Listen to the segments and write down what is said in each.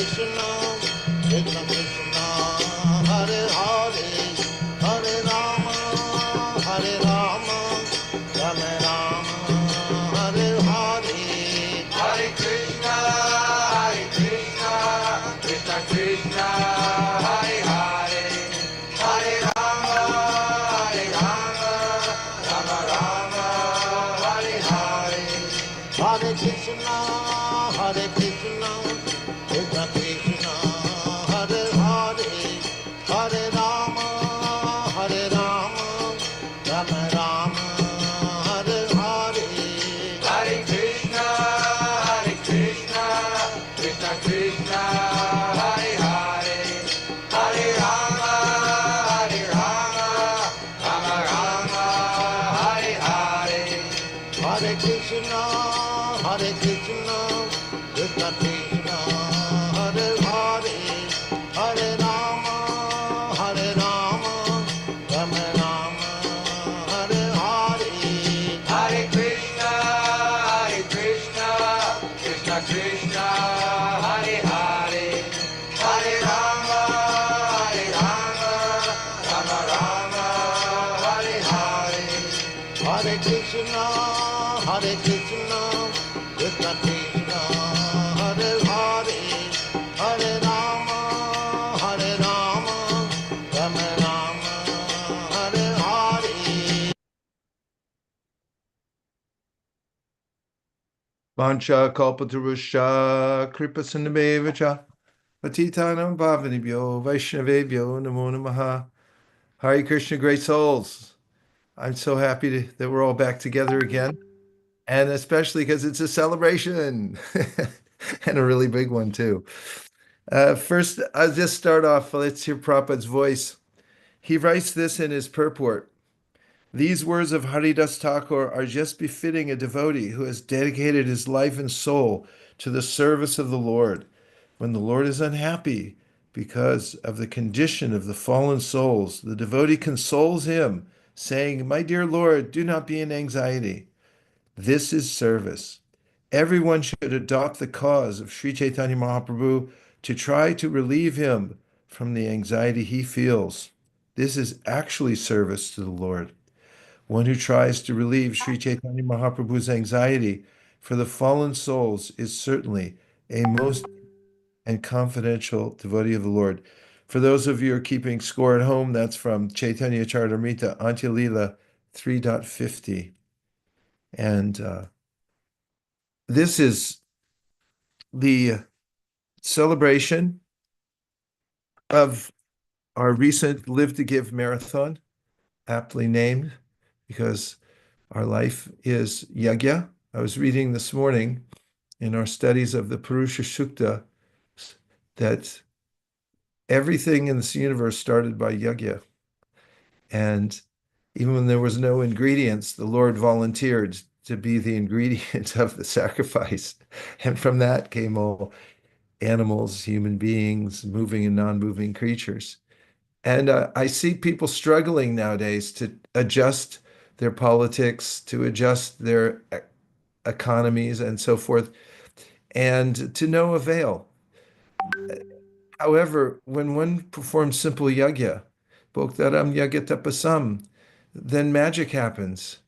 Krishna Krishna, Hare Hare, Hare Rama, Hare Rama, Rama Rama, Hare Hare. Hare Krishna, Krishna Krishna, Hare Hare, Hare Rama, Rama Rama, Hare Hare. Hare Krishna, Krishna Krishna, Hare Hare, Hare Rama, Rama Rama, Hare Hare. Hare Krishna, Krishna Krishna, Hare Hare, Hare Rama, Rama Rama, Hare Hare. Hare Krishna, Krishna Krishna, Hare Hare, Hare Rama, Rama Rama, Hare Hare. Hare Krishna, Krishna Krishna, Hare Hare, Hare Rama, Rama Rama, Hare Hare. Hare Krishna, Krishna Krishna, Hare Hare, Hare Rama, Rama Rama, Hare Hare. Vancha kalpatarusha kripa sindhamevacha patitanam pavanibhyo vaishnavebhyo namo namaha. Hare Krishna, great souls. I'm so happy that we're all back together again, and especially because it's a celebration and a really big one too. First, I'll just start off. Let's hear Prabhupada's voice. He writes this in his purport. These words of Haridas Thakur are just befitting a devotee who has dedicated his life and soul to the service of the Lord. When the Lord is unhappy because of the condition of the fallen souls, the devotee consoles him, saying, "My dear Lord, do not be in anxiety." This is service. Everyone should adopt the cause of Sri Chaitanya Mahaprabhu to try to relieve him from the anxiety he feels. This is actually service to the Lord. One who tries to relieve Sri Chaitanya Mahaprabhu's anxiety for the fallen souls is certainly a most and confidential devotee of the Lord. For those of you who are keeping score at home, that's from Chaitanya Charitamrita, Antya Lila 3.50. And this is the celebration of our recent Live to Give marathon, aptly named because our life is yagya. I was reading this morning in our studies of the Purusha Sukta that everything in this universe started by yagya. And even when there was no ingredients, the Lord volunteered to be the ingredient of the sacrifice. And from that came all animals, human beings, moving and non-moving creatures. And I see people struggling nowadays to adjust their politics, to adjust their economies and so forth, and to no avail. However, when one performs simple yagya, bhoktaram yagya tapasam, then magic happens.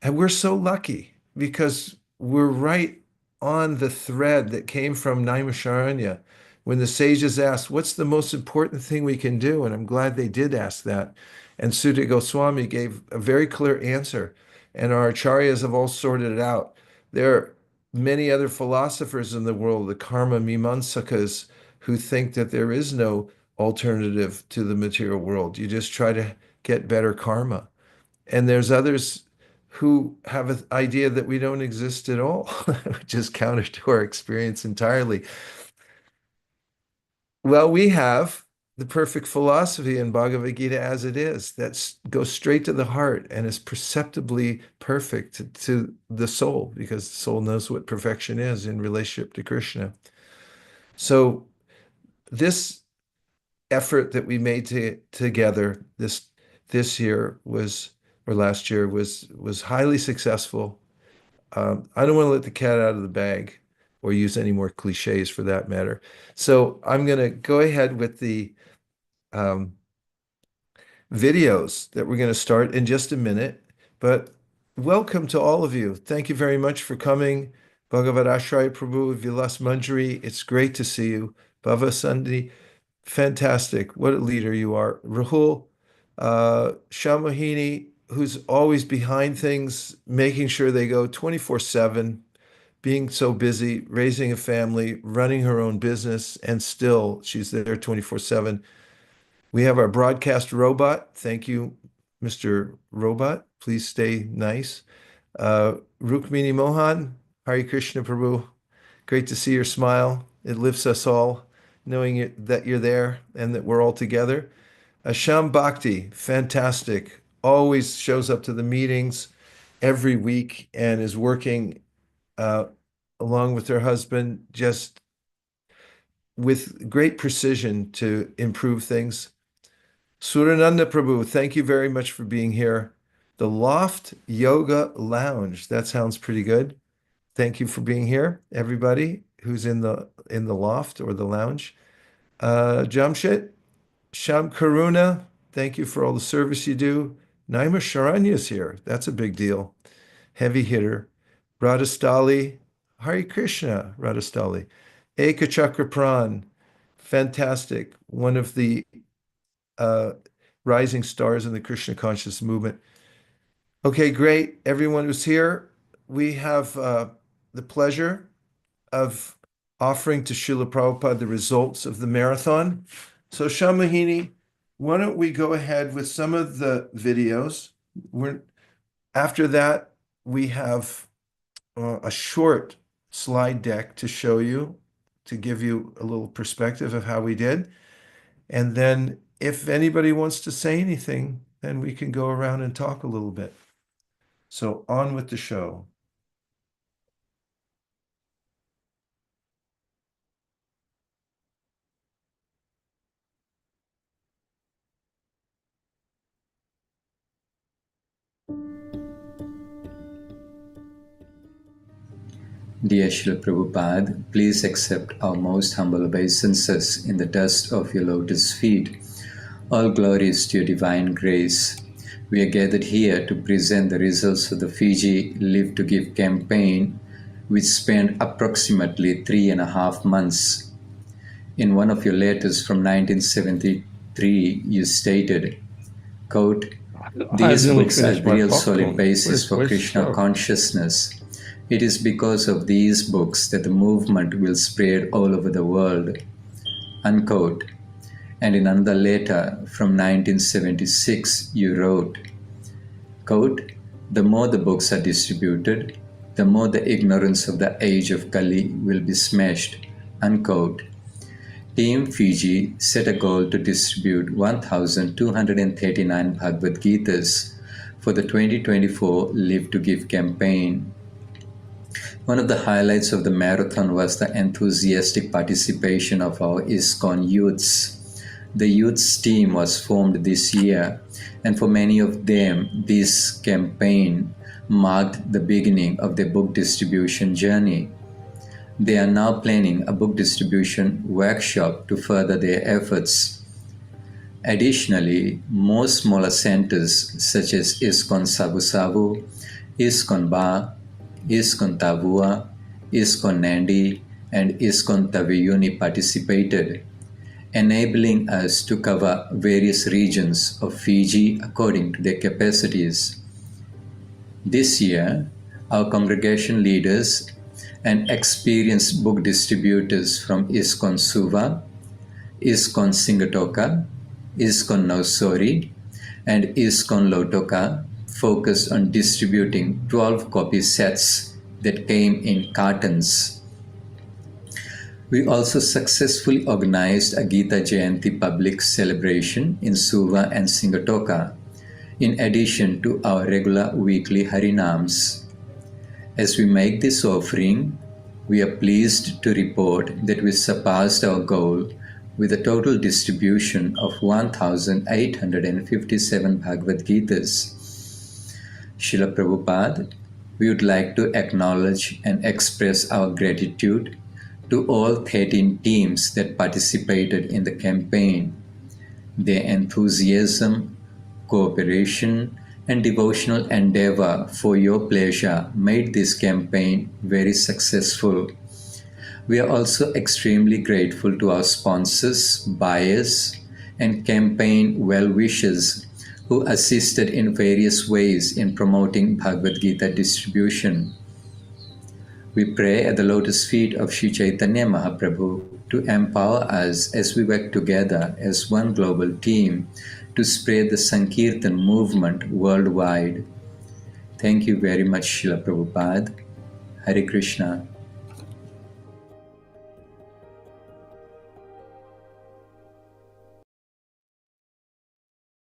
And we're so lucky because we're right on the thread that came from Naimisharanya when the sages asked, what's the most important thing we can do? And I'm glad they did ask that. And Sutta Goswami gave a very clear answer. And our acharyas have all sorted it out. There are many other philosophers in the world, the karma mimamsakas, who think that there is no alternative to the material world. You just try to get better karma. And there's others who have an idea that we don't exist at all, which is counter to our experience entirely. Well, we have the perfect philosophy in Bhagavad Gita as it is, that goes straight to the heart and is perceptibly perfect to the soul, because the soul knows what perfection is in relationship to Krishna. So this effort that we made together this year was, or last year was highly successful. I don't want to let the cat out of the bag. or use any more cliches for that matter. So I'm going to go ahead with the videos that we're going to start in just a minute. But welcome to all of you. Thank you very much for coming. Bhagavad Ashraya Prabhu, Vilas Manjari, it's great to see you. Bhava Sandhi, fantastic. What a leader you are. Rahul, Shamahini, who's always behind things, making sure they go 24/7, being so busy, raising a family, running her own business, and still she's there 24/7. We have our broadcast robot. Thank you, Mr. Robot. Please stay nice. Rukmini Mohan, Hare Krishna Prabhu. Great to see your smile. It lifts us all, knowing that you're there and that we're all together. Asham Bhakti, fantastic. Always shows up to the meetings every week and is working along with her husband, just with great precision to improve things. Surananda Prabhu, thank you very much for being here. The Loft Yoga Lounge, that sounds pretty good. Thank you for being here, everybody who's in the loft or the lounge. Jamshit, Sham Karuna, thank you for all the service you do. Naima Sharanya's here. That's a big deal. Heavy hitter. Radhastali, Hare Krishna, Radhastali. Eka Chakra fantastic. One of the rising stars in the Krishna conscious movement. Okay, great. Everyone who's here, we have the pleasure of offering to Srila Prabhupada the results of the marathon. So Shamahini, why don't we go ahead with some of the videos? After that, we have a short slide deck to show you, to give you a little perspective of how we did. And then if anybody wants to say anything, then we can go around and talk a little bit. So on with the show. Dear Srila Prabhupada, please accept our most humble obeisances in the dust of your lotus feet. All glories to your divine grace. We are gathered here to present the results of the Fiji Live to Give campaign, which spanned approximately 3.5 months. In one of your letters from 1973, you stated, quote, "These books are real solid basis for Krishna consciousness. It is because of these books that the movement will spread all over the world," unquote. And in another letter from 1976, you wrote, quote, "The more the books are distributed, the more the ignorance of the age of Kali will be smashed," unquote. Team Fiji set a goal to distribute 1,239 Bhagavad Gitas for the 2024 Live to Give campaign. One of the highlights of the marathon was the enthusiastic participation of our ISKCON youths. The youths team was formed this year, and for many of them, this campaign marked the beginning of their book distribution journey. They are now planning a book distribution workshop to further their efforts. Additionally, more smaller centers such as ISKCON Sabu Sabu, ISKCON Ba, ISKCON Tavua, ISKCON Nandi, and ISKCON Taviyuni participated, enabling us to cover various regions of Fiji according to their capacities. This year, our congregation leaders and experienced book distributors from ISKCON Suva, ISKCON Singatoka, ISKCON Nausori, and ISKCON Lautoka focused on distributing 12 copy sets that came in cartons. We also successfully organized a Gita Jayanti public celebration in Suva and Singatoka, in addition to our regular weekly Harinams. As we make this offering, we are pleased to report that we surpassed our goal with a total distribution of 1,857 Bhagavad Gitas. Srila Prabhupada, We would like to acknowledge and express our gratitude to all 13 teams that participated in the campaign. Their enthusiasm, cooperation, and devotional endeavor for your pleasure made this campaign very successful. We are also extremely grateful to our sponsors, buyers, and campaign well-wishers who assisted in various ways in promoting Bhagavad Gita distribution. We pray at the lotus feet of Sri Chaitanya Mahaprabhu to empower us as we work together as one global team to spread the Sankirtan movement worldwide. Thank you very much, Srila Prabhupada. Hare Krishna.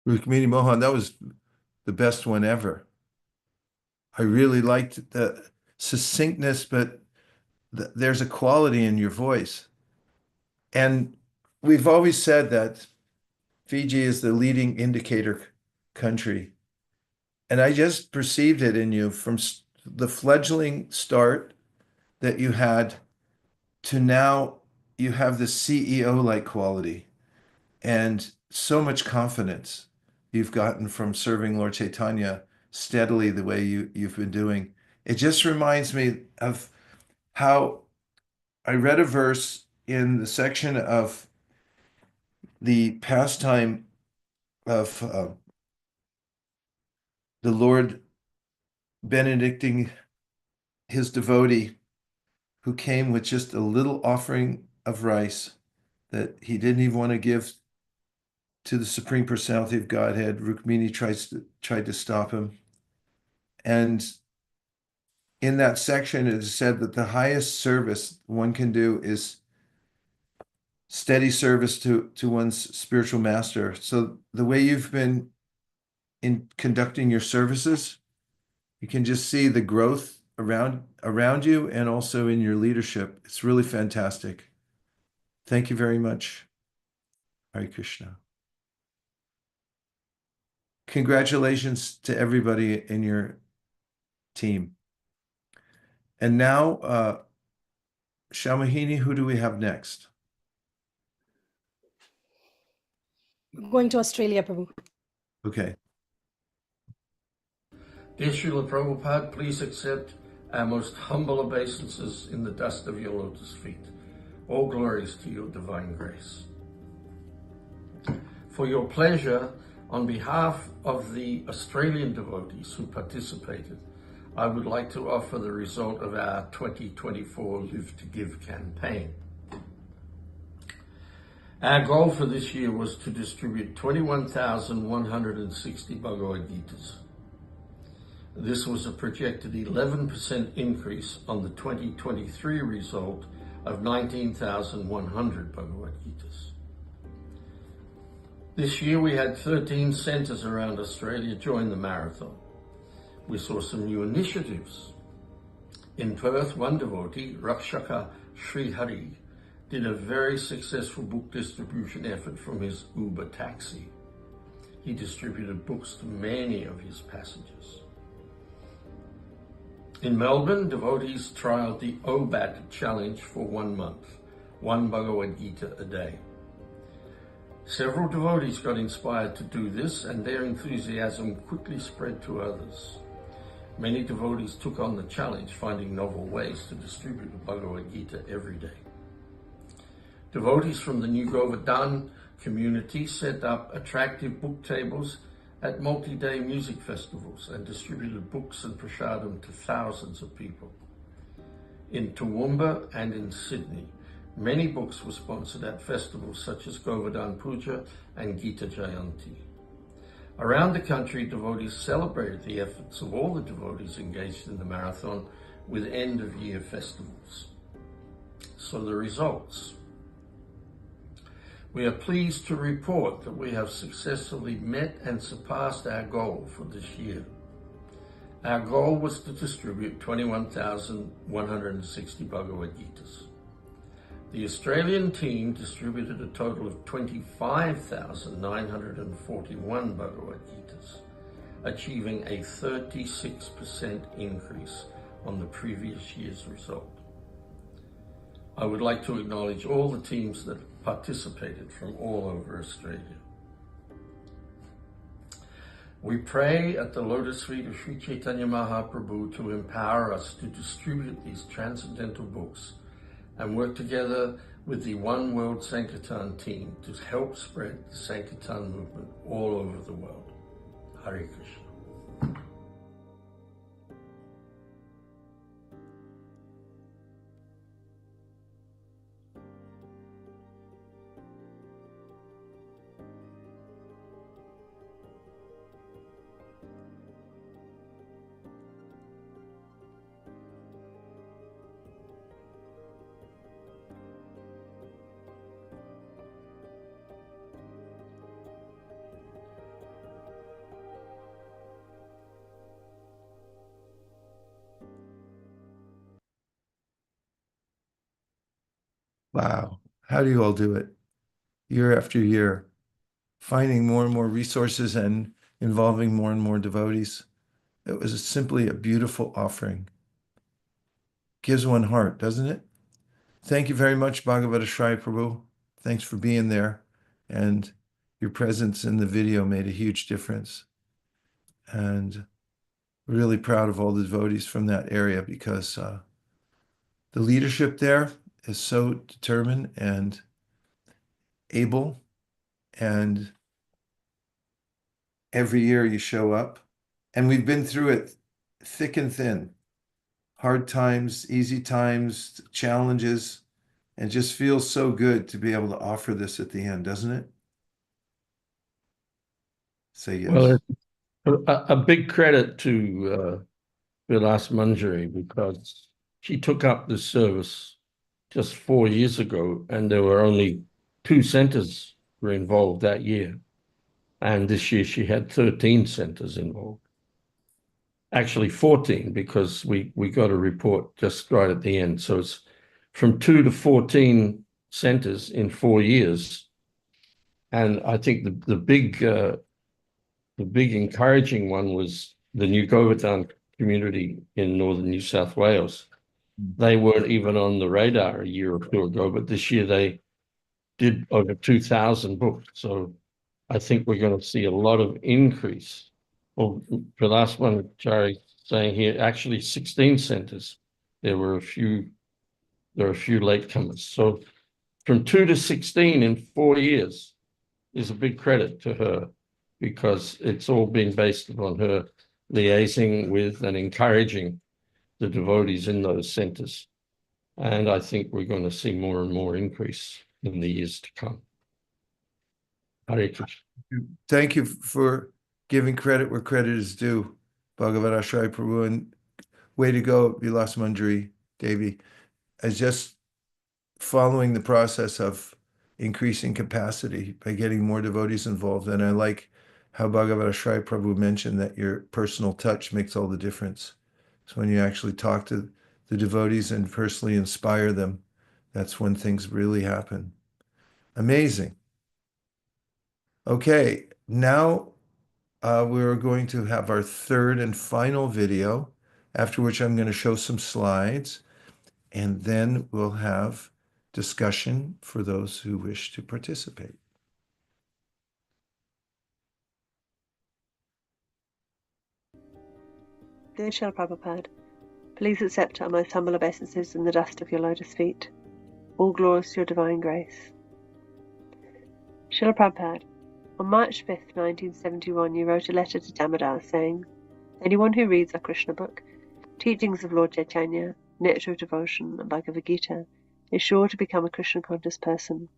Rukmini Mohan, that was the best one ever. I really liked the succinctness, but there's a quality in your voice. And we've always said that Fiji is the leading indicator country. And I just perceived it in you from the fledgling start that you had to now you have the CEO-like quality and so much confidence you've gotten from serving Lord Chaitanya steadily the way you've been doing. It just reminds me of how I read a verse in the section of the pastime of the Lord benedicting his devotee who came with just a little offering of rice that he didn't even want to give to the Supreme Personality of Godhead. Rukmini tried to stop him. And in that section, it is said that the highest service one can do is steady service to one's spiritual master. So the way you've been in conducting your services, you can just see the growth around you and also in your leadership. It's really fantastic. Thank you very much. Hare Krishna. Congratulations to everybody in your team. And now, Shamahini, who do we have next? Going to Australia, Prabhu. Okay. Dear Srila Prabhupada, please accept our most humble obeisances in the dust of your lotus feet. All glories to your divine grace. For your pleasure, on behalf of the Australian devotees who participated, I would like to offer the result of our 2024 Live to Give campaign. Our goal for this year was to distribute 21,160 Bhagavad Gitas. This was a projected 11% increase on the 2023 result of 19,100 Bhagavad Gitas. This year we had 13 centres around Australia join the marathon. We saw some new initiatives. In Perth, one devotee, Rakshaka Sri Hari, did a very successful book distribution effort from his Uber taxi. He distributed books to many of his passengers. In Melbourne, devotees trialled the OBAT challenge for 1 month, one Bhagavad Gita a day. Several devotees got inspired to do this, and their enthusiasm quickly spread to others. Many devotees took on the challenge, finding novel ways to distribute the Bhagavad Gita every day. Devotees from the New Govardhan community set up attractive book tables at multi-day music festivals and distributed books and prasadam to thousands of people. In Toowoomba and in Sydney, many books were sponsored at festivals such as Govardhan Puja and Gita Jayanti. Around the country, devotees celebrated the efforts of all the devotees engaged in the marathon with end-of-year festivals. So the results. We are pleased to report that we have successfully met and surpassed our goal for this year. Our goal was to distribute 21,160 Bhagavad Gitas. The Australian team distributed a total of 25,941 Bhagavad Gitas, achieving a 36% increase on the previous year's result. I would like to acknowledge all the teams that participated from all over Australia. We pray at the Lotus Feet of Sri Chaitanya Mahaprabhu to empower us to distribute these transcendental books and work together with the One World Sankirtan team to help spread the Sankirtan movement all over the world. Hare Krishna. Wow. How do you all do it year after year, finding more and more resources and involving more and more devotees? It was simply a beautiful offering. Gives one heart, doesn't it? Thank you very much, Bhagavata Shri Prabhu. Thanks for being there. And your presence in the video made a huge difference. And really proud of all the devotees from that area because the leadership there is so determined and able. And every year you show up. And we've been through it thick and thin. Hard times, easy times, challenges, and it just feels so good to be able to offer this at the end, doesn't it? Say yes. Well, a big credit to Vilas Manjari because she took up this service just 4 years ago, and there were only 2 centers were involved that year. And this year she had 13 centers involved. Actually 14, because we got a report just right at the end. So it's from 2 to 14 centers in 4 years. And I think the big encouraging one was the New Govardhan community in northern New South Wales. They weren't even on the radar a year or 2 ago, but this year they did over 2,000 books. So I think we're going to see a lot of increase. Well, the last one, Jerry saying here, actually 16 centers. There were a few latecomers. So from 2 to 16 in 4 years is a big credit to her because it's all been based upon her liaising with and encouraging the devotees in those centers. And I think we're going to see more and more increase in the years to come. Hare Krishna. Thank you for giving credit where credit is due, Bhagavata Shri Prabhu, and way to go, Vilas Manjari, Devi, as just following the process of increasing capacity by getting more devotees involved. And I like how Bhagavata Shri Prabhu mentioned that your personal touch makes all the difference. So when you actually talk to the devotees and personally inspire them, that's when things really happen. Amazing. Okay, now we're going to have our third and final video, after which I'm going to show some slides, and then we'll have discussion for those who wish to participate. Dear Srila Prabhupada, please accept our most humble obeisances in the dust of your lotus feet. All glories to your divine grace. Srila Prabhupada, on March 5th, 1971, you wrote a letter to Damodar saying, anyone who reads our Krishna book, teachings of Lord Chaitanya, Nectar of Devotion, and Bhagavad Gita, is sure to become a Krishna conscious person.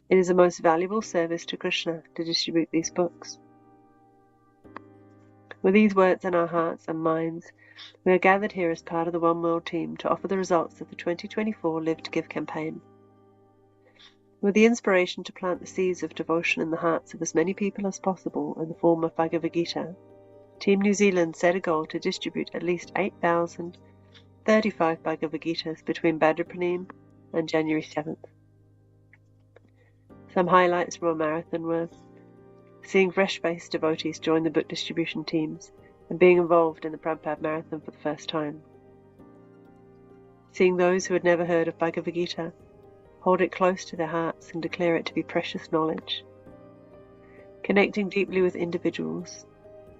It is a most valuable service to Krishna to distribute these books. With these words in our hearts and minds, we are gathered here as part of the One World team to offer the results of the 2024 Live to Give campaign. With the inspiration to plant the seeds of devotion in the hearts of as many people as possible in the form of Bhagavad Gita, Team New Zealand set a goal to distribute at least 8,035 Bhagavad Gitas between Bhadra Purnima and January 7th. Some highlights from our marathon were seeing fresh-faced devotees join the book distribution teams and being involved in the Prabhupada Marathon for the first time. Seeing those who had never heard of Bhagavad Gita hold it close to their hearts and declare it to be precious knowledge. Connecting deeply with individuals,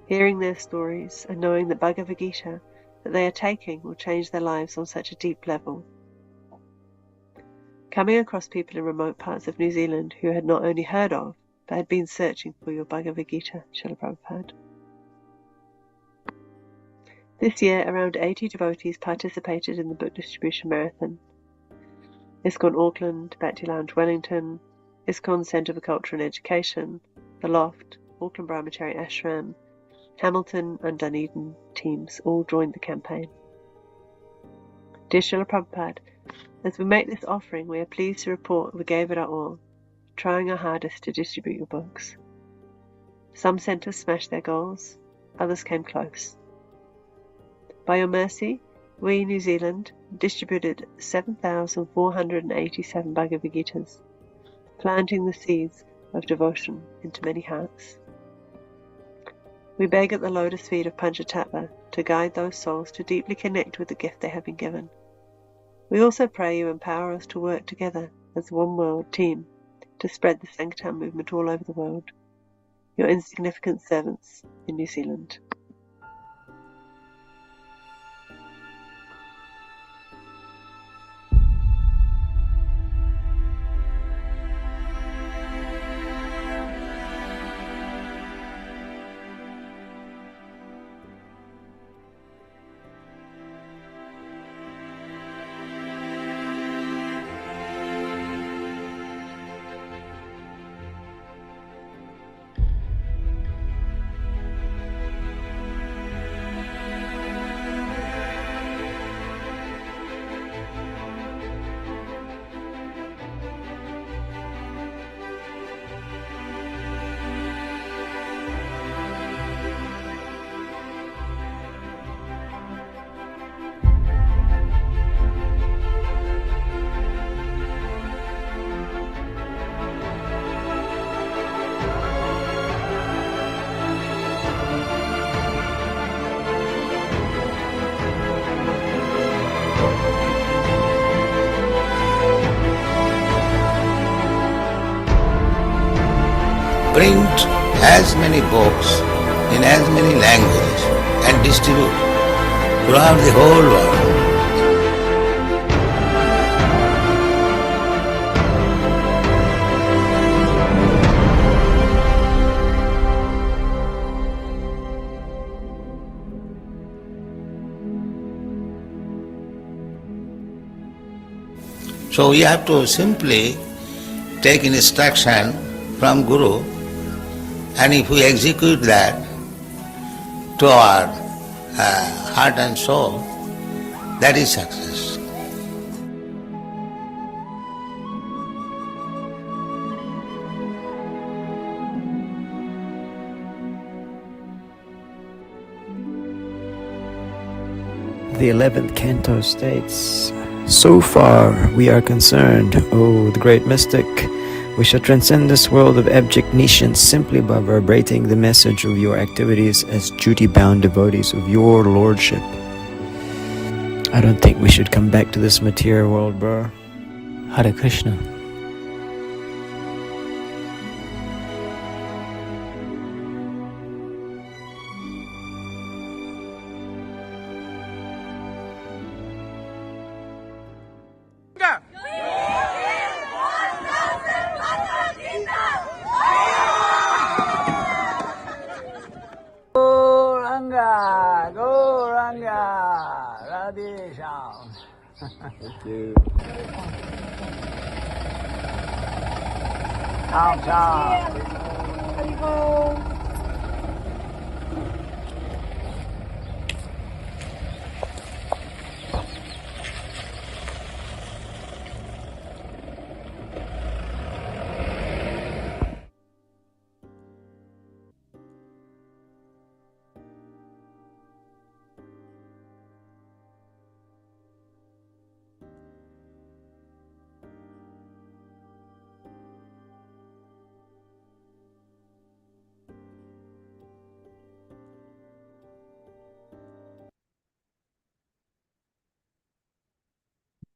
hearing their stories and knowing that Bhagavad Gita that they are taking will change their lives on such a deep level. Coming across people in remote parts of New Zealand who had not only heard of, but had been searching for your Bhagavad Gita, Srila Prabhupada. This year, around 80 devotees participated in the book distribution marathon. ISKCON Auckland, Bhakti Lounge Wellington, ISKCON Centre for Culture and Education, The Loft, Auckland Brahmachari Ashram, Hamilton and Dunedin teams all joined the campaign. Dear Srila Prabhupada, as we make this offering, we are pleased to report we gave it our all, trying our hardest to distribute your books. Some centres smashed their goals, others came close. By your mercy, we in New Zealand distributed 7,487 Bhagavad Gitas, planting the seeds of devotion into many hearts. We beg at the lotus feet of Panchatattva to guide those souls to deeply connect with the gift they have been given. We also pray you empower us to work together as one world team to spread the Sankirtan movement all over the world. Your insignificant servants in New Zealand. Print as many books in as many languages and distribute throughout the whole world. So we have to simply take instruction from Guru, and if we execute that to our heart and soul, that is success. The 11th canto states, "So far we are concerned, O the great mystic, we shall transcend this world of abject nescience simply by vibrating the message of your activities as duty-bound devotees of your lordship." I don't think we should come back to this material world, bro. Hare Krishna. Thank you.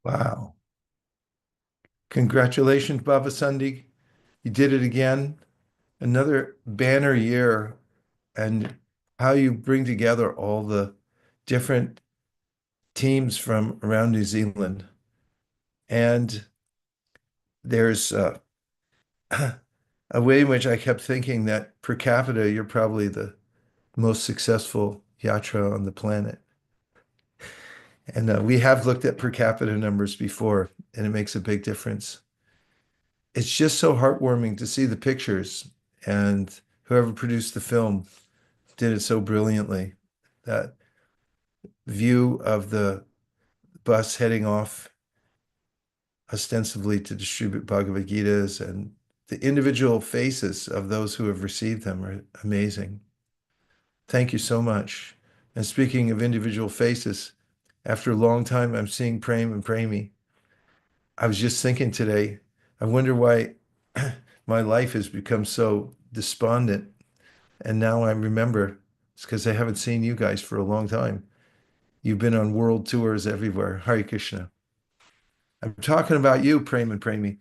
Wow. Congratulations, Baba Sandi. You did it again. Another banner year, and how you bring together all the different teams from around New Zealand. And there's a way in which I kept thinking that per capita, you're probably the most successful yatra on the planet. And we have looked at per capita numbers before, and it makes a big difference. It's just so heartwarming to see the pictures, and whoever produced the film did it so brilliantly. That view of the bus heading off ostensibly to distribute Bhagavad Gitas, and the individual faces of those who have received them are amazing. Thank you so much. And speaking of individual faces, after a long time, I'm seeing Prem and Premi. I was just thinking today, I wonder why my life has become so despondent. And now I remember it's because I haven't seen you guys for a long time. You've been on world tours everywhere. Hare Krishna. I'm talking about you, Prem and Premi.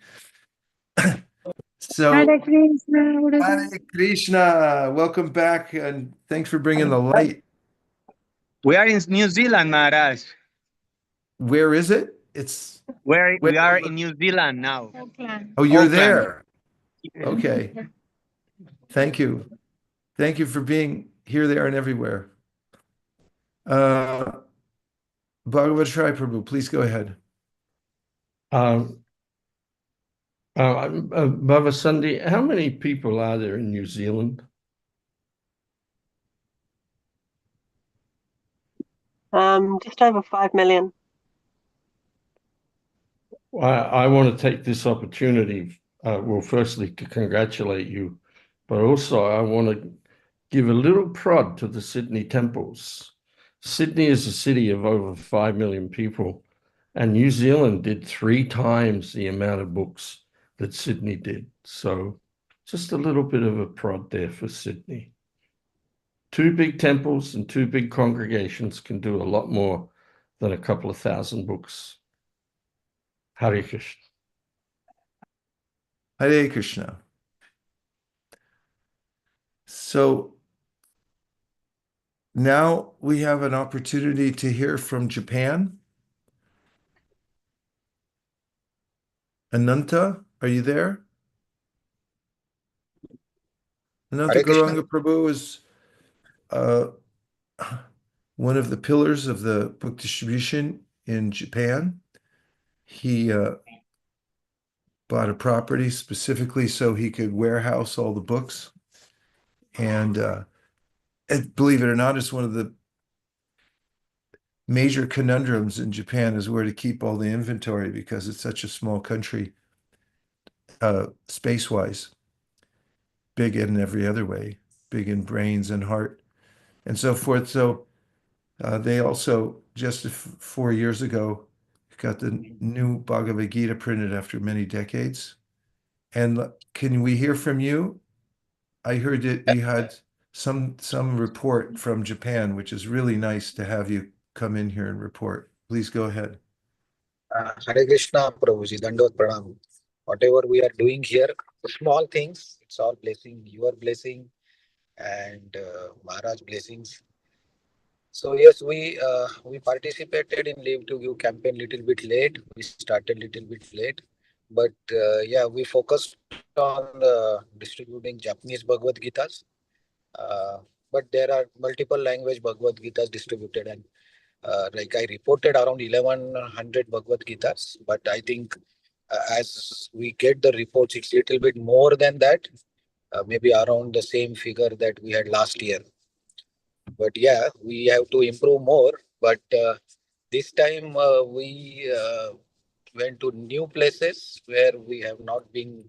So, Hare Krishna. Hare Krishna. Welcome back, and thanks for bringing the light. We are in New Zealand, Maharaj. Where is it? We are in New Zealand now. Oh, you're Auckland. there. Okay. Thank you. Thank you for being here, there, and everywhere. Bhagavad Shri Prabhu, please go ahead. Baba Sandi, how many people are there in New Zealand? Just over 5 million. I want to take this opportunity, well, firstly, to congratulate you, but also I want to give a little prod to the Sydney temples. Sydney is a city of over 5 million people, and New Zealand did 3 times the amount of books that Sydney did. So just a little bit of a prod there for Sydney. 2 big temples and 2 big congregations can do a lot more than a couple of thousand books. Hare Krishna. Hare Krishna. So now we have an opportunity to hear from Japan. Ananta, are you there? Ananta Hare Krishna. Gauranga Prabhu is one of the pillars of the book distribution in Japan. He bought a property specifically so he could warehouse all the books. And believe it or not, it's one of the major conundrums in Japan is where to keep all the inventory because it's such a small country, space-wise, big in every other way, big in brains and heart and so forth. So they also, just 4 years ago, got the new Bhagavad Gita printed after many decades. And can we hear from you? I heard that you had some report from Japan, which is really nice to have you come in here and report. Please go ahead. Hare Krishna, Prabhuji, Dandot Pranam. Whatever we are doing here, small things, it's all blessing, your blessing and Maharaj blessings. So yes, we participated in Live to Give campaign little bit late. We started little bit late, but yeah, we focused on distributing Japanese Bhagavad Gitas. But there are multiple language Bhagavad Gitas distributed, and like I reported around 1100 Bhagavad Gitas, but I think as we get the reports, it's a little bit more than that, maybe around the same figure that we had last year. But yeah, we have to improve more. But this time we went to new places where we have not been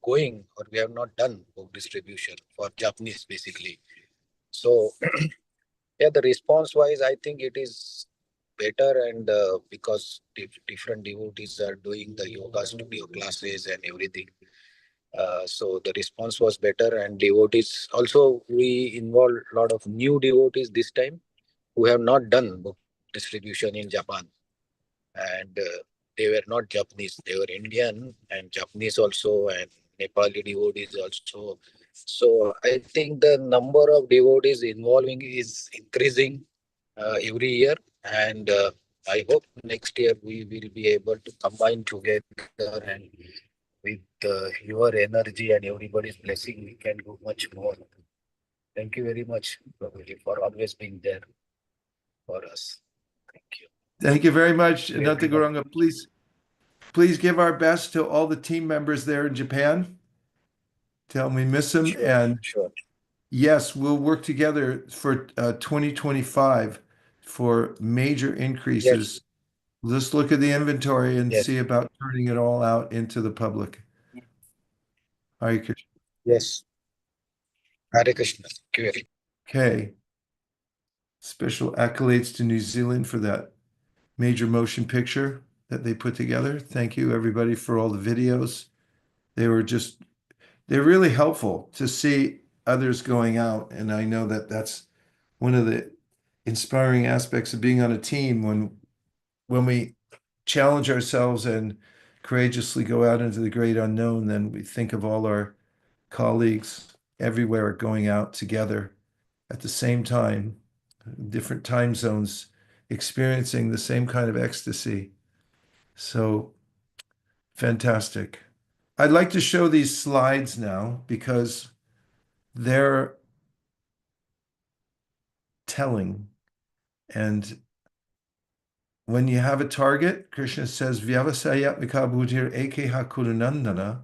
going, or we have not done book distribution for Japanese basically. So yeah, the response wise, I think it is better, and because different devotees are doing the yoga studio classes and everything. So the response was better, and devotees also, we involved a lot of new devotees this time who have not done book distribution in Japan. and they were not Japanese, they were Indian and Japanese also, and Nepali devotees also. So I think the number of devotees involving is increasing every year, and I hope next year we will be able to combine together, and with your energy and everybody's blessing, we can do much more. Thank you very much, Prabhuji, for always being there for us. Thank you. Thank you very much, Thank you, Ananta everyone. Guranga. Please give our best to all the team members there in Japan. Tell them we miss them. Sure, And sure. yes, we'll work together for 2025 for major increases. Let's look at the inventory and Yes. see about turning it all out into the public. Hare Krishna. Yes. Hare Krishna. Thank you very Okay. Special accolades to New Zealand for that major motion picture that they put together. Thank you, everybody, for all the videos. They're really helpful to see others going out. And I know that that's one of the inspiring aspects of being on a team when we challenge ourselves and courageously go out into the great unknown, then we think of all our colleagues everywhere going out together at the same time, different time zones, experiencing the same kind of ecstasy. So fantastic. I'd like to show these slides now because they're telling. And when you have a target, Krishna says, Vyavasayatmika buddhir ekeha kurunandana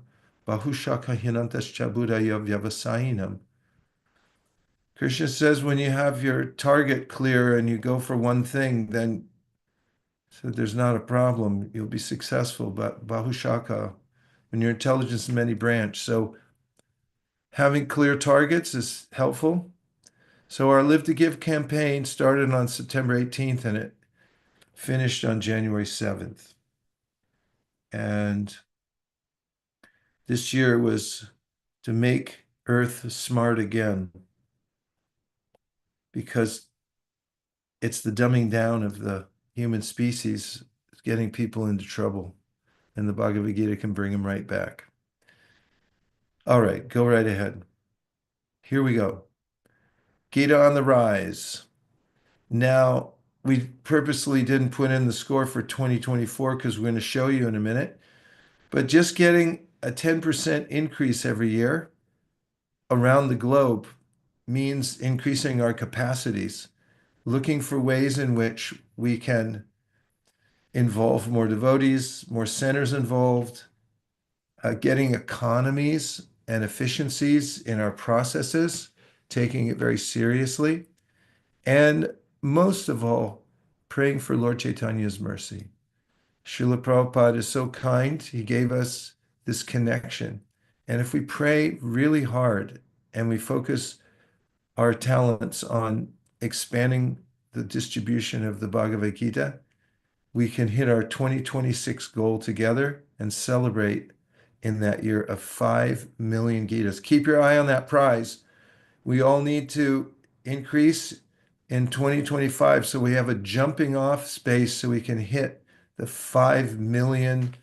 bahushaka hinantascha buddhaya vyavasayinam. Krishna says when you have your target clear and you go for one thing, then so there's not a problem. You'll be successful. But bahushaka, when your intelligence is many branch. So having clear targets is helpful. So our Live to Give campaign started on September 18th and it finished on January 7th. And this year was to make Earth smart again, because it's the dumbing down of the human species getting people into trouble, and the Bhagavad Gita can bring them right back. All right, go right ahead. Here we go. Gita on the rise. Now, we purposely didn't put in the score for 2024 because we're going to show you in a minute, but just getting a 10% increase every year around the globe means increasing our capacities, looking for ways in which we can involve more devotees, more centers involved, getting economies and efficiencies in our processes, taking it very seriously, and most of all, praying for Lord Chaitanya's mercy. Srila Prabhupada is so kind, he gave us this connection. And if we pray really hard and we focus our talents on expanding the distribution of the Bhagavad Gita, we can hit our 2026 goal together and celebrate in that year of 5 million Gitas. Keep your eye on that prize. We all need to increase in 2025 so we have a jumping off space so we can hit the 5 million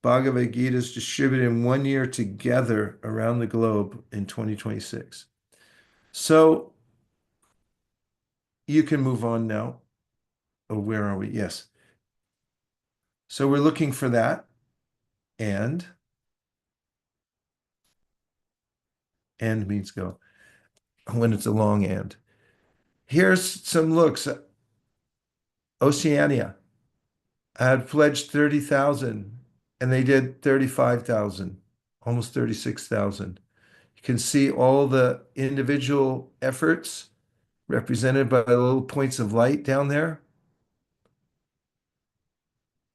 Bhagavad Gitas distributed in 1 year together around the globe in 2026. So you can move on now. Oh, where are we? Yes. So we're looking for that. And means go when it's a long and. Here's some looks. Oceania had pledged 30,000 and they did 35,000, almost 36,000. You can see all the individual efforts represented by the little points of light down there.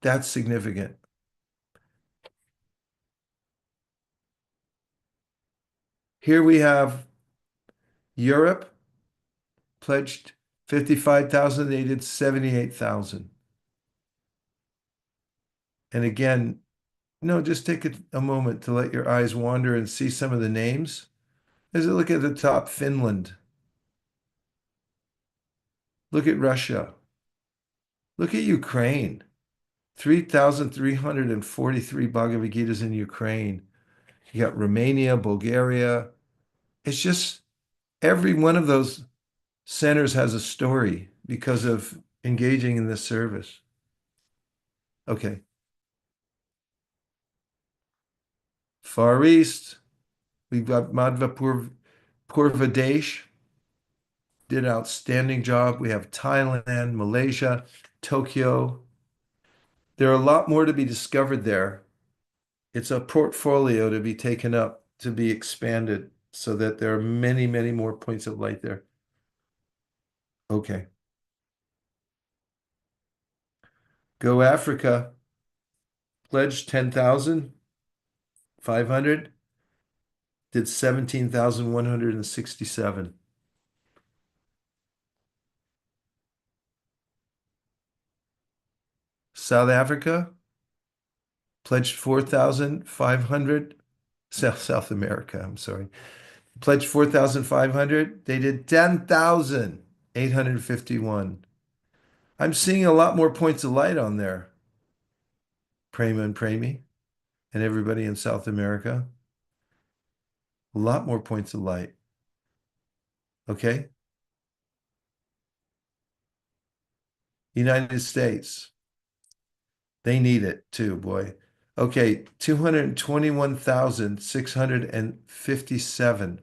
That's significant. Here we have Europe pledged 55,000, they did 78,000. And again, just take a moment to let your eyes wander and see some of the names. As you look at the top, Finland. Look at Russia. Look at Ukraine. 3,343 Bhagavad Gitas in Ukraine. You got Romania, Bulgaria. It's just every one of those centers has a story because of engaging in this service. Okay. Far East, we've got Madhva Purvadesh, did an outstanding job. We have Thailand, Malaysia, Tokyo. There are a lot more to be discovered there. It's a portfolio to be taken up, to be expanded, so that there are many, many more points of light there. Okay. Go Africa, pledged 10,500, did 17,167. South Africa, pledged 4,500. South America, I'm sorry. Pledged 4,500. They did 10,851. I'm seeing a lot more points of light on there. Prema and Premi and everybody in South America. A lot more points of light. Okay. United States. They need it too, boy. Okay, 221,657.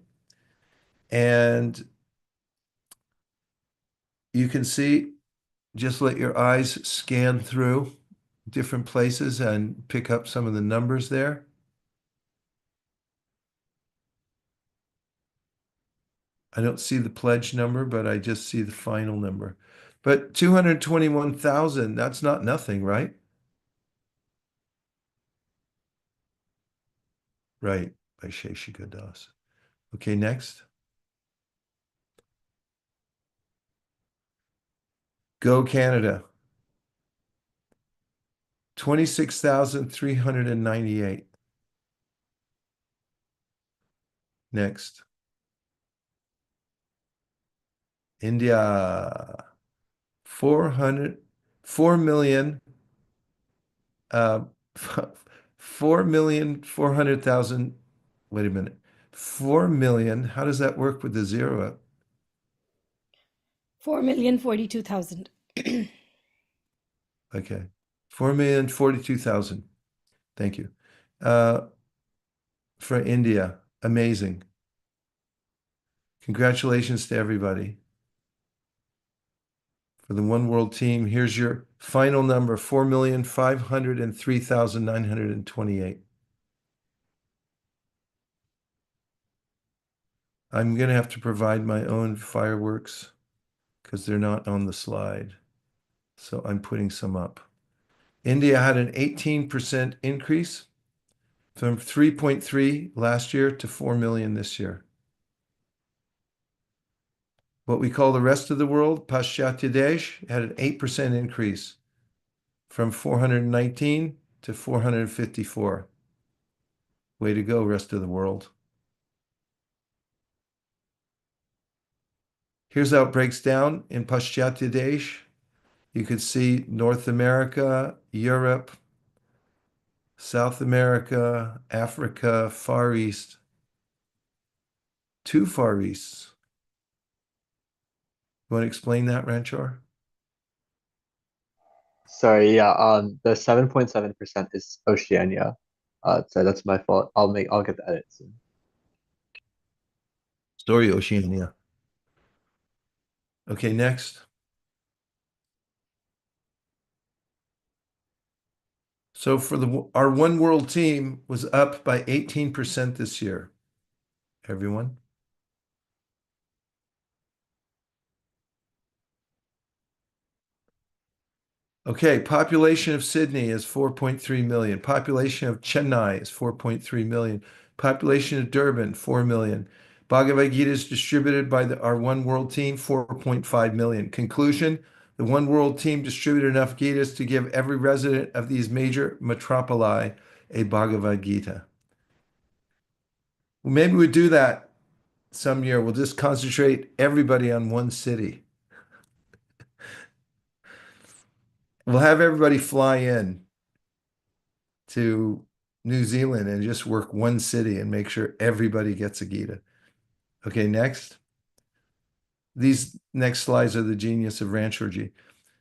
And you can see, just let your eyes scan through different places and pick up some of the numbers there. I don't see the pledge number, but I just see the final number. But 221,000, that's not nothing, right? Right, by Sheshika Das. Okay, next. Go Canada. 26,398. Next. India. 4 million, 4,400,000. Wait a minute. 4 million. How does that work with the zero up? 4,042,000. Okay. 4,042,000. Thank you. For India. Amazing. Congratulations to everybody. For the One World team, here's your final number, 4,503,928. I'm going to have to provide my own fireworks because they're not on the slide. So I'm putting some up. India had an 18% increase from 3.3 last year to 4 million this year. What we call the rest of the world, Paschatya Desh, had an 8% increase from 419 to 454. Way to go, rest of the world. Here's how it breaks down in Paschatya Desh. You could see North America, Europe, South America, Africa, Far East. 2 Far Easts. You want to explain that, Ranchor? Sorry, yeah, the 7.7% is Oceania. So that's my fault. I'll get the edit soon. Sorry, Oceania. Okay, next. So for our One World team was up by 18% this year. Everyone. Okay, population of Sydney is 4.3 million. Population of Chennai is 4.3 million. Population of Durban, 4 million. Bhagavad Gita is distributed by our One World team, 4.5 million. Conclusion, the One World team distributed enough Gitas to give every resident of these major metropoli a Bhagavad Gita. Well, maybe we'll do that some year. We'll just concentrate everybody on one city. We'll have everybody fly in to New Zealand and just work one city and make sure everybody gets a Gita. Okay, next. These next slides are the genius of Ranchorji.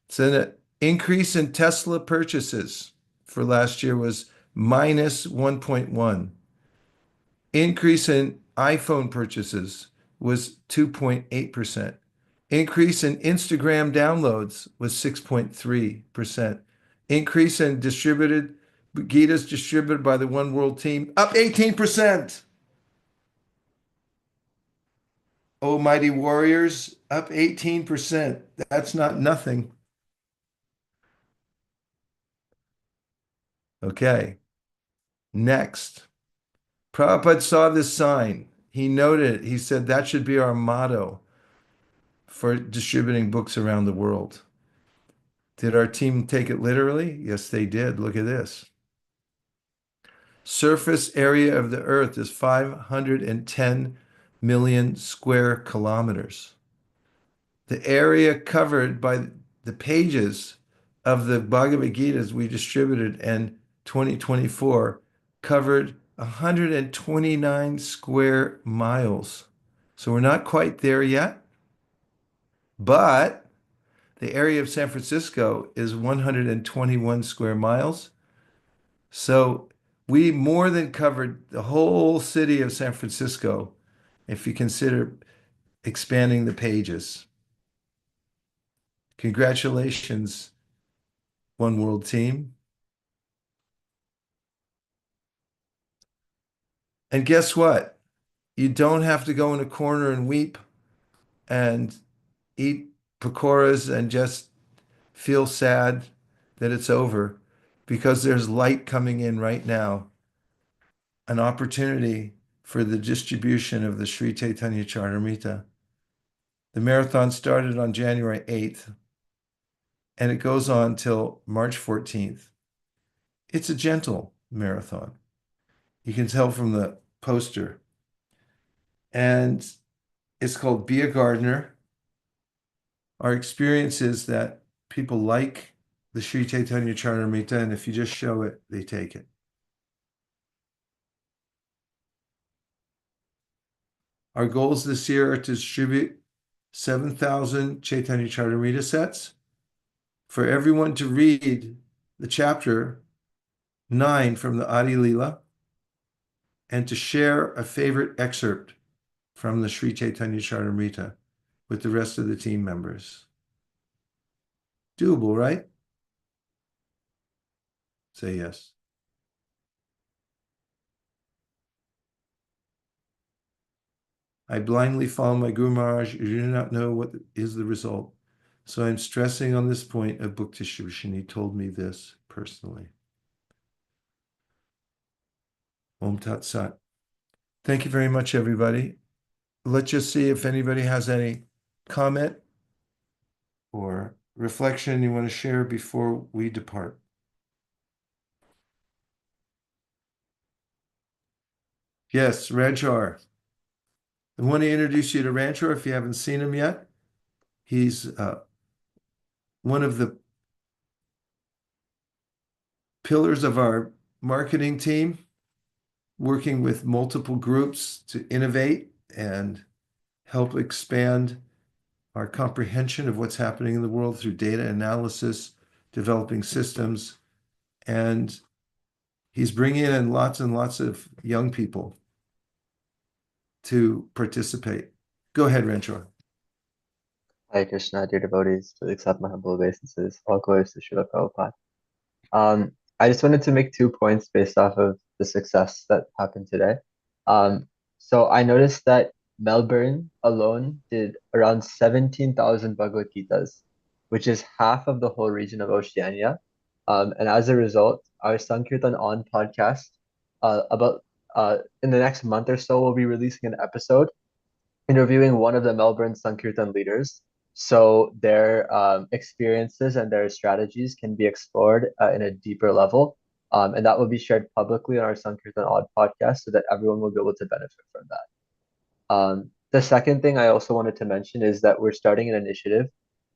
So the increase in Tesla purchases for last year was minus 1.1. Increase in iPhone purchases was 2.8%. Increase in Instagram downloads was 6.3%. Increase in distributed Gitas distributed by the One World team up 18%. Oh, mighty warriors, up 18%. That's not nothing. Okay. Next. Prabhupada saw this sign. He noted it. He said that should be our motto for distributing books around the world. Did our team take it literally? Yes, they did. Look at this. Surface area of the earth is 510 million square kilometers. The area covered by the pages of the Bhagavad Gita's we distributed in 2024 covered 129 square miles. So we're not quite there yet, but the area of San Francisco is 121 square miles. So we more than covered the whole city of San Francisco if you consider expanding the pages. Congratulations, One World team. And guess what? You don't have to go in a corner and weep and eat pakoras and just feel sad that it's over, because there's light coming in right now, an opportunity for the distribution of the Sri Chaitanya Charitamrita. The marathon started on January 8th, and it goes on till March 14th. It's a gentle marathon. You can tell from the poster. And it's called Be a Gardener. Our experience is that people like the Sri Chaitanya Charitamrita, and if you just show it, they take it. Our goals this year are to distribute 7,000 Chaitanya Charitamrita sets, for everyone to read the chapter 9 from the Adi Lila, and to share a favorite excerpt from the Sri Chaitanya Charitamrita with the rest of the team members. Doable, right? Say yes. I blindly follow my Guru Maharaj. You do not know what is the result. So I'm stressing on this point of book distribution. He told me this personally. Om Tat Sat. Thank you very much, everybody. Let's just see if anybody has any comment or reflection you want to share before we depart. Yes, Ranchor. I want to introduce you to Ranchor if you haven't seen him yet. He's one of the pillars of our marketing team, working with multiple groups to innovate and help expand our comprehension of what's happening in the world through data analysis, developing systems, and he's bringing in lots and lots of young people to participate. Go ahead, Ranchor. Hare Krishna, dear devotees, please accept my humble obeisances. All glories to Srila Prabhupada. I just wanted to make 2 points based off of the success that happened today. So I noticed that Melbourne alone did around 17,000 Bhagavad Gitas, which is half of the whole region of Oceania. And as a result, our Sankirtan On podcast, in the next month or so, we'll be releasing an episode interviewing one of the Melbourne Sankirtan leaders. So their experiences and their strategies can be explored in a deeper level. And that will be shared publicly on our Sankirtan Odd podcast so that everyone will be able to benefit from that. The second thing I also wanted to mention is that we're starting an initiative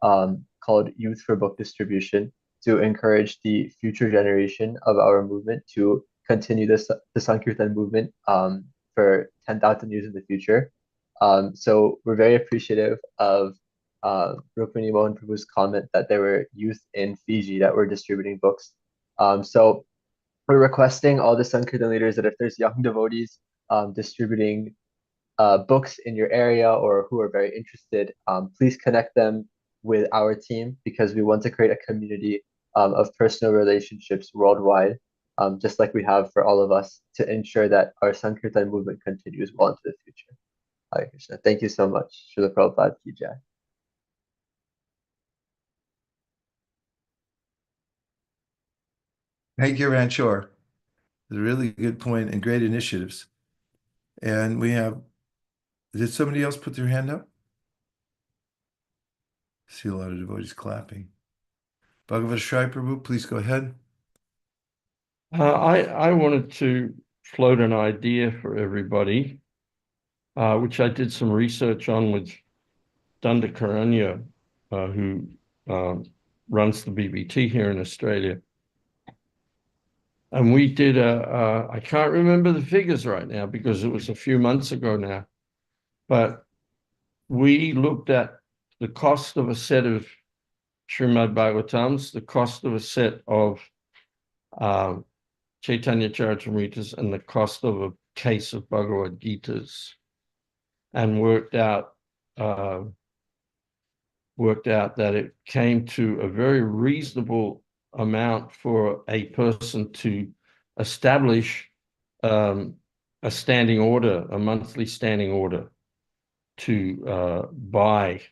called Youth for Book Distribution to encourage the future generation of our movement to continue the Sankirtan movement for 10,000 years in the future. So we're very appreciative of Rukmini Mohan Prabhu's comment that there were youth in Fiji that were distributing books. So we're requesting all the Sankirtan leaders that if there's young devotees distributing books in your area or who are very interested, please connect them with our team because we want to create a community of personal relationships worldwide, just like we have for all of us, to ensure that our Sankirtan movement continues well into the future. Hare Krishna. Thank you so much. Srila Prabhupada ki jai. Thank you, Ranchor. It's a really good point and great initiatives. And we have, did somebody else put their hand up? See a lot of devotees clapping. Bhagavad Shri Prabhu, please go ahead. I wanted to float an idea for everybody, which I did some research on with Dunda Karanya, who runs the BBT here in Australia. And we did I can't remember the figures right now because it was a few months ago now, but we looked at the cost of a set of Srimad Bhagavatams, the cost of a set of Chaitanya Charitamritas, and the cost of a case of Bhagavad Gitas, and worked out that it came to a very reasonable amount for a person to establish a standing order, a monthly standing order to buy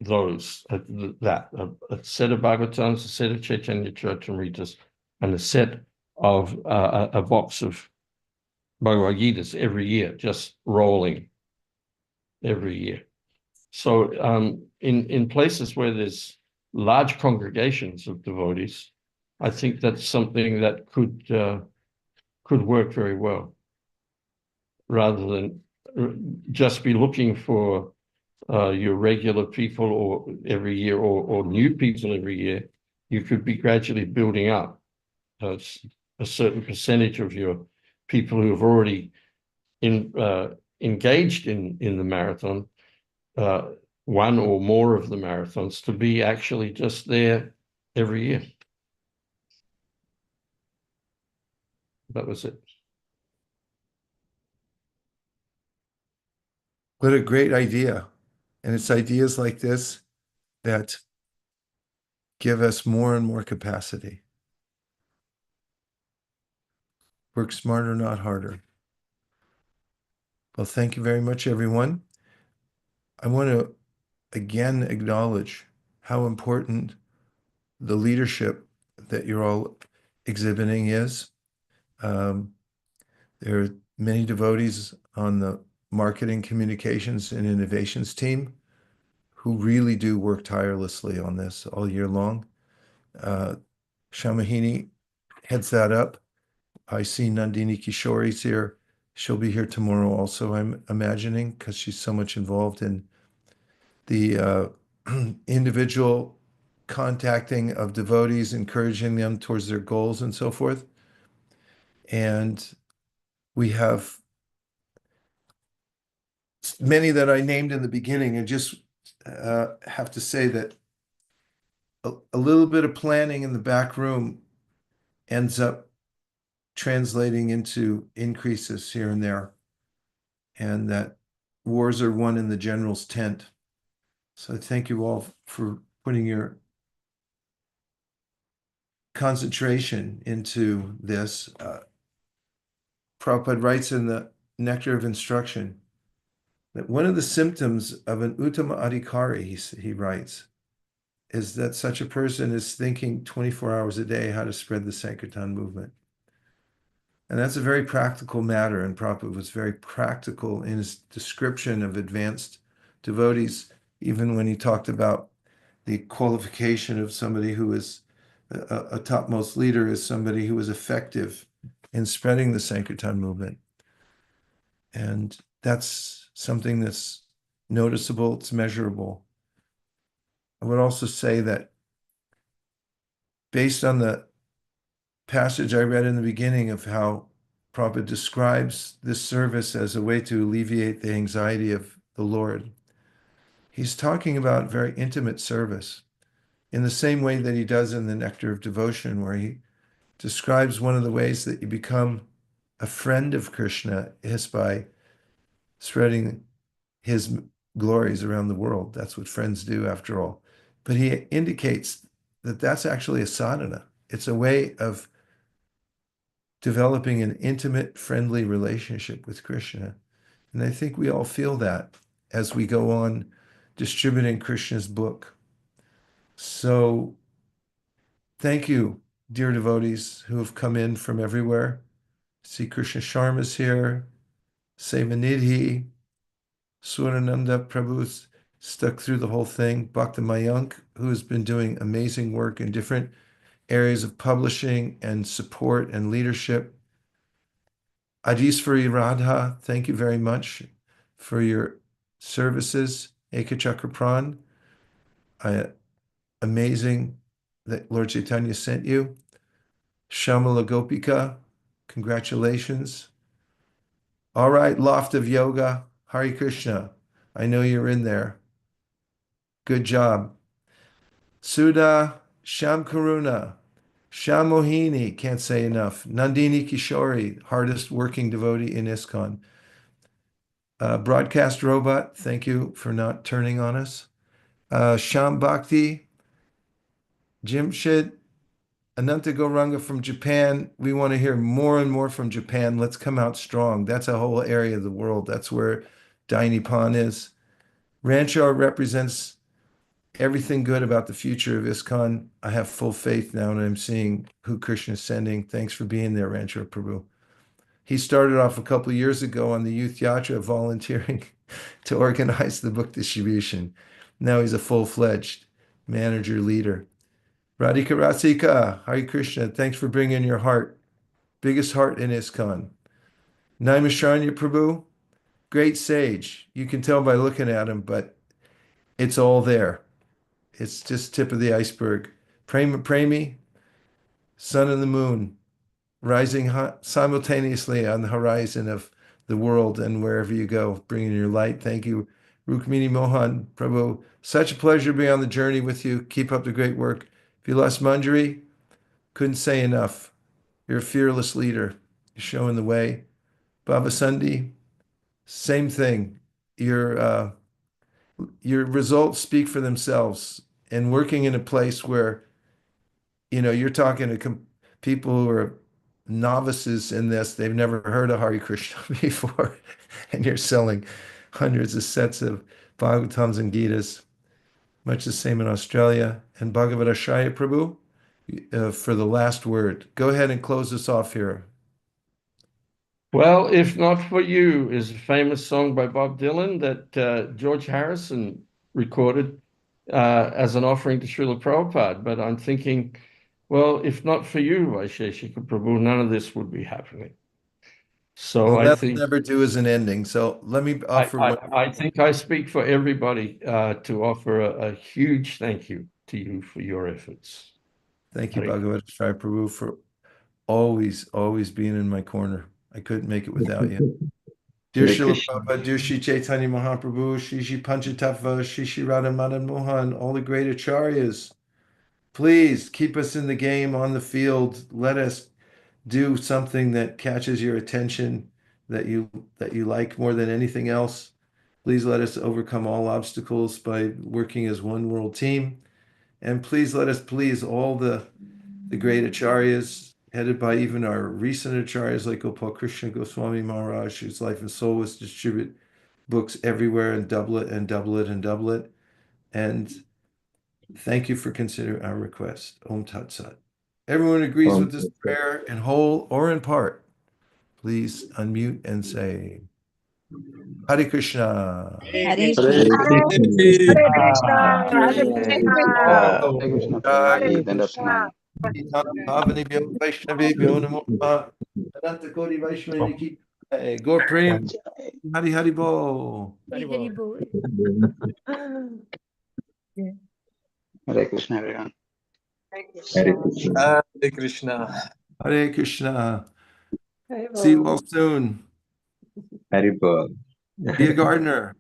those, a set of Bhagavatams, a set of Chaitanya Charitamritas, and a set of a box of Bhagavad Gitas every year, just rolling every year. So in places where there's large congregations of devotees, I think that's something that could work very well, rather than just be looking for your regular people or every year or new people every year. You could be gradually building up a certain percentage of your people who have already engaged in the marathon, one or more of the marathons, to be actually just there every year. That was it. What a great idea. And it's ideas like this that give us more and more capacity. Work smarter, not harder. Well, thank you very much, everyone. I want to again acknowledge how important the leadership that you're all exhibiting is. There are many devotees on the marketing, communications, and innovations team who really do work tirelessly on this all year long. Shamahini heads that up. I see Nandini Kishori's here. She'll be here tomorrow also, I'm imagining, because she's so much involved in the individual contacting of devotees, encouraging them towards their goals and so forth. And we have many that I named in the beginning, and just have to say that a little bit of planning in the back room ends up translating into increases here and there, and that wars are won in the general's tent. So I thank you all for putting your concentration into this. Prabhupada writes in the Nectar of Instruction that one of the symptoms of an Uttama Adhikari, he writes, is that such a person is thinking 24 hours a day how to spread the Sankirtan movement. And that's a very practical matter, and Prabhupada was very practical in his description of advanced devotees, even when he talked about the qualification of somebody who is a topmost leader is somebody who is effective in spreading the Sankirtan movement. And that's something that's noticeable, it's measurable. I would also say that based on the passage I read in the beginning of how Prabhupada describes this service as a way to alleviate the anxiety of the Lord. He's talking about very intimate service in the same way that he does in the Nectar of Devotion, where he describes one of the ways that you become a friend of Krishna is by spreading his glories around the world. That's what friends do, after all. But he indicates that that's actually a sadhana. It's a way of developing an intimate, friendly relationship with Krishna. And I think we all feel that as we go on distributing Krishna's book. So thank you, dear devotees who have come in from everywhere. See Krishna Sharma's here, Sevanidhi, Surananda Prabhu's stuck through the whole thing, Bhakta Mayank, who has been doing amazing work in different areas of publishing and support and leadership. Ajisvari Radha, thank you very much for your services. Eka Chakra amazing that Lord Chaitanya sent you. Shamala Gopika, congratulations. All right, Loft of Yoga, Hare Krishna. I know you're in there. Good job. Sudha, Sham Karuna, Sham Mohini, can't say enough. Nandini Kishori, hardest working devotee in ISKCON. Broadcast Robot, thank you for not turning on us. Sham Bhakti, Jimshid, Ananta Gauranga from Japan. We want to hear more and more from Japan. Let's come out strong. That's a whole area of the world. That's where Dai Nippon is. Rancho represents everything good about the future of ISKCON. I have full faith now, and I'm seeing who Krishna is sending. Thanks for being there, Rancho Prabhu. He started off a couple of years ago on the Youth Yatra volunteering to organize the book distribution. Now he's a full-fledged manager leader. Radhika Rasika, Hare Krishna, thanks for bringing your heart. Biggest heart in ISKCON. Naimisharanya Prabhu, great sage. You can tell by looking at him, but it's all there. It's just tip of the iceberg. Premi, sun and the moon, rising simultaneously on the horizon of the world and wherever you go, bringing your light. Thank you, Rukmini Mohan Prabhu. Such a pleasure to be on the journey with you. Keep up the great work. Vilas Manjari, couldn't say enough. You're a fearless leader. You're showing the way. Baba Sundhi, same thing. Your results speak for themselves. And working in a place where, you're talking to people who are novices in this, they've never heard of Hare Krishna before, and you're selling hundreds of sets of Bhagavatams and Gitas. Much the same in Australia. And Bhagavad Ashaya Prabhu, for the last word. Go ahead and close us off here. Well, If Not For You is a famous song by Bob Dylan that George Harrison recorded as an offering to Srila Prabhupada. But I'm thinking, well, if not for you, Vaisheshika Prabhu, none of this would be happening. So Well, I that'll think never do as an ending. So let me offer. I think I speak for everybody to offer a huge thank you to you for your efforts. Thank you, Hare Bhagavad Shai Prabhu, for always being in my corner. I couldn't make it without you. Dear Hare Srila Krishna. Prabhupada, dear Shri Chaitanya Mahaprabhu, Shri Panchatattva, Shri Radha Madan Mohan, all the great acharyas, please keep us in the game, on the field. Let us do something that catches your attention, that you like more than anything else. Please let us overcome all obstacles by working as one world team. And please let us please all the great acharyas, headed by even our recent acharyas like Gopal Krishna Goswami Maharaj, whose life and soul was distribute books everywhere and double it and double it and double it. And thank you for considering our request. Om Tat Sat. Everyone agrees with this prayer in whole or in part. Please unmute and say, Hare Krishna. Hare Hare Krishna. Hare Krishna. Jai Dandavat Bhavani Vaishnavibhyo Namo Namaha. Ananta Koti Vaishnavini Ki Jai. Gaur Prem. Hari Hari Bol. Hari Bol. Hare Krishna, everyone. Hare Krishna. Hare Krishna. Hare Krishna. Hare See you Bol. all soon. Hare Bol. Be a gardener.